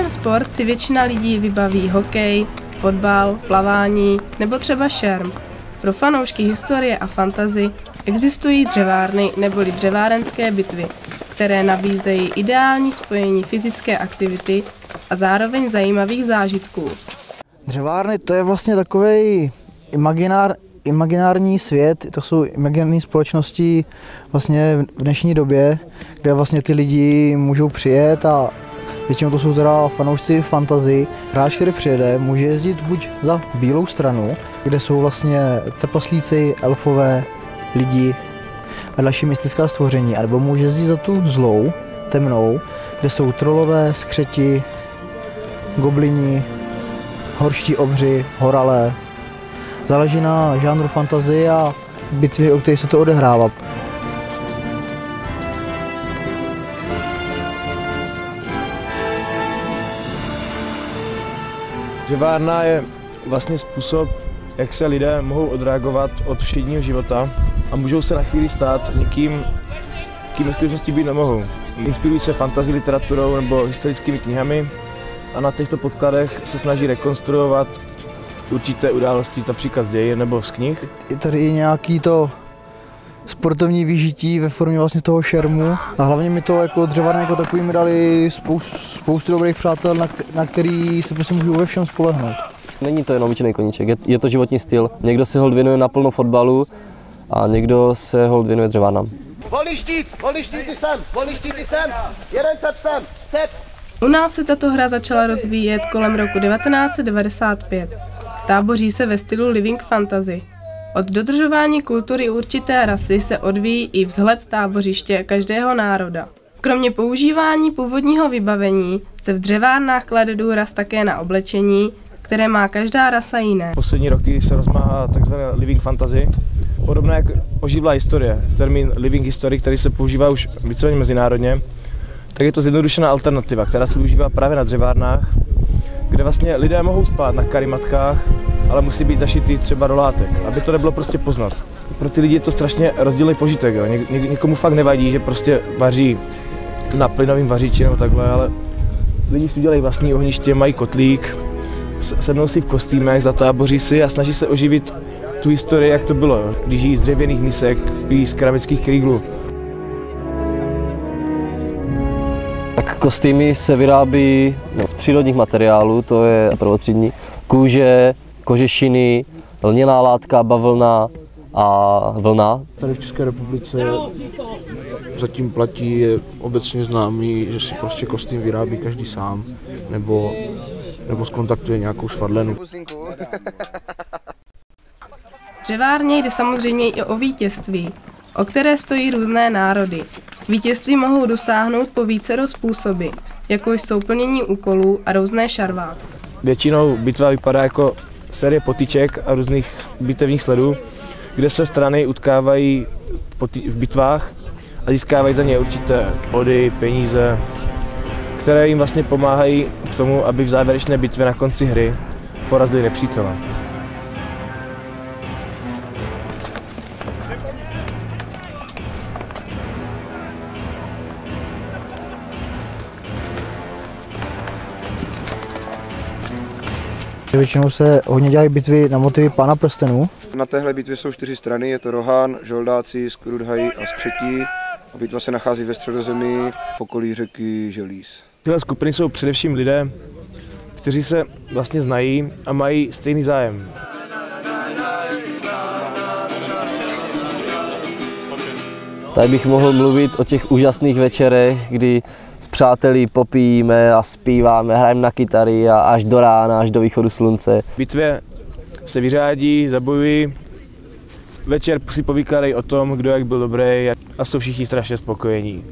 Pojmem sport si většina lidí vybaví hokej, fotbal, plavání nebo třeba šerm. Pro fanoušky historie a fantasy existují dřevárny neboli dřevárenské bitvy, které nabízejí ideální spojení fyzické aktivity a zároveň zajímavých zážitků. Dřevárny to je vlastně takový imaginární svět, to jsou imaginární společnosti vlastně v dnešní době, kde vlastně ty lidi můžou přijet a většinou to jsou teda fanoušci fantasy. Hráč, který přijede, může jezdit buď za bílou stranu, kde jsou vlastně trpaslíci, elfové, lidi a další mystická stvoření, anebo může jezdit za tu zlou, temnou, kde jsou trolové, skřeti, goblini, horští obři, horalé. Záleží na žánru fantasy a bitvy, o kterých se to odehrává. Dřevárna je vlastně způsob, jak se lidé mohou odreagovat od všedního života a můžou se na chvíli stát někým, kým ve skutečnosti být nemohou. Inspirují se fantasy literaturou nebo historickými knihami a na těchto podkladech se snaží rekonstruovat určité události, například z dějin nebo z knih. Je tady i nějaký to sportovní vyžití ve formě vlastně toho šermu a hlavně mi to jako dřevárny jako takový mi dali spoustu dobrých přátel, na který se prostě můžu ve všem spolehnout. Není to jenom obyčejný koníček, je to životní styl. Někdo se holt věnuje naplno fotbalu a někdo se holt věnuje dřevárnám. Volný štít ty sem, jeden cep sem, cep. U nás se tato hra začala rozvíjet kolem roku 1995. Táboří se ve stylu Living Fantasy. Od dodržování kultury určité rasy se odvíjí i vzhled tábořiště každého národa. Kromě používání původního vybavení se v dřevárnách klade důraz také na oblečení, které má každá rasa jiné. Poslední roky se rozmáhá tzv. Living Fantasy, podobná jak oživlá historie. Termín Living History, který se používá už víceméně mezinárodně, tak je to zjednodušená alternativa, která se používá právě na dřevárnách, kde vlastně lidé mohou spát na karimatkách, ale musí být zašitý třeba do látek, aby to nebylo prostě poznat. Pro ty lidi je to strašně rozdílný požitek. Jo. Někomu fakt nevadí, že prostě vaří na plynovým vařiči nebo takhle, ale lidi si udělají vlastní ohniště, mají kotlík, sednou si v kostýmech, zatáboří si a snaží se oživit tu historii, jak to bylo, jo. Když žijí z dřevěných misek, pijí z keramických krýglů. Tak kostýmy se vyrábí z přírodních materiálů, to je prvotřídní. Kůže, kožešiny, lněná látka, bavlna a vlna. Tady v České republice zatím platí, je obecně známý, že si prostě kostým vyrábí každý sám, nebo zkontaktuje nějakou svadlenu. Dřevárně jde samozřejmě i o vítězství, o které stojí různé národy. Vítězství mohou dosáhnout po vícero způsoby, jako jsou plnění úkolů a různé šarváty. Většinou bitva vypadá jako série potýček a různých bitevních sledů, kde se strany utkávají v bitvách a získávají za ně určité body, peníze, které jim vlastně pomáhají k tomu, aby v závěrečné bitvě na konci hry porazili nepřítele. Většinou se hodně dělají bitvy na motivy Pána prstenů. Na téhle bitvě jsou 4 strany, je to Rohan, Žoldáci, Skrudhaji a Skřetí. A bitva se nachází ve Středozemí, v okolí řeky Želíz. Tyhle skupiny jsou především lidé, kteří se vlastně znají a mají stejný zájem. Tady bych mohl mluvit o těch úžasných večerech, kdy s přáteli popijíme a zpíváme, hrajeme na kytary a až do rána, až do východu slunce. V bitvě se vyřádí, zabojují, večer si povykladají o tom, kdo jak byl dobrý a jsou všichni strašně spokojení.